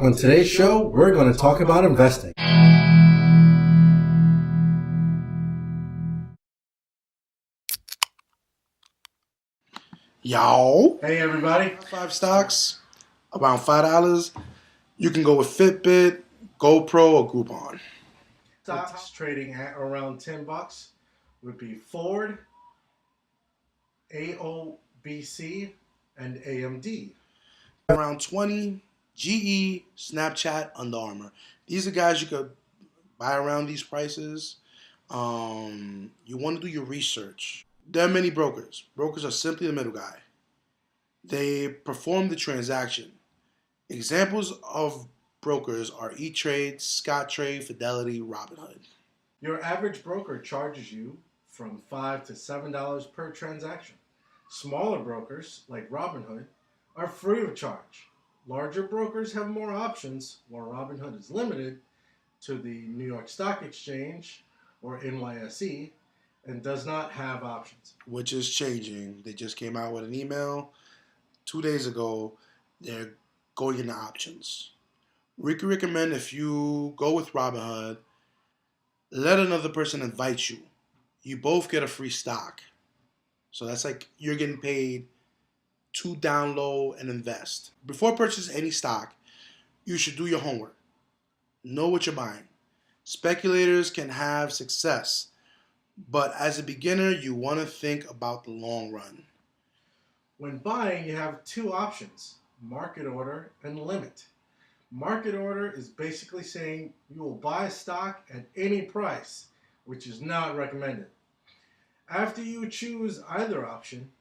On today's show, we're going to talk about investing. Yo. Hey everybody. 5 stocks, around $5. You can go with Fitbit, GoPro, or Groupon. Stocks trading at around $10 would be Ford, AOBC, and AMD. Around 20, GE, Snapchat, Under Armour. These are guys you could buy around these prices. You want to do your research. There are many brokers. Brokers are simply the middle guy. They perform the transaction. Examples of brokers are E-Trade, Scottrade, Fidelity, Robinhood. Your average broker charges you from $5 to $7 per transaction. Smaller brokers, like Robinhood, are free of charge. Larger brokers have more options, while Robinhood is limited to the New York Stock Exchange, or NYSE, and does not have options. Which is changing. They just came out with an email 2 days ago. They're going into options. We can recommend, if you go with Robinhood, let another person invite you. You both get a free stock. So that's like you're getting paid to download and invest. Before purchasing any stock, you should do your homework. Know what you're buying. Speculators can have success, but as a beginner, you want to think about the long run. When buying, you have two options: market order and limit. Market order is basically saying you will buy a stock at any price, which is not recommended. After you choose either option,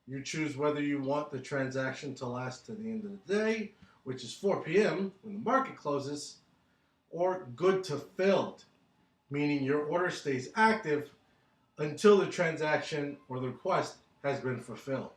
you choose whether you want the transaction to last to the end of the day, which is 4 p.m. when the market closes, or good to filled, meaning your order stays active until the transaction or the request has been fulfilled.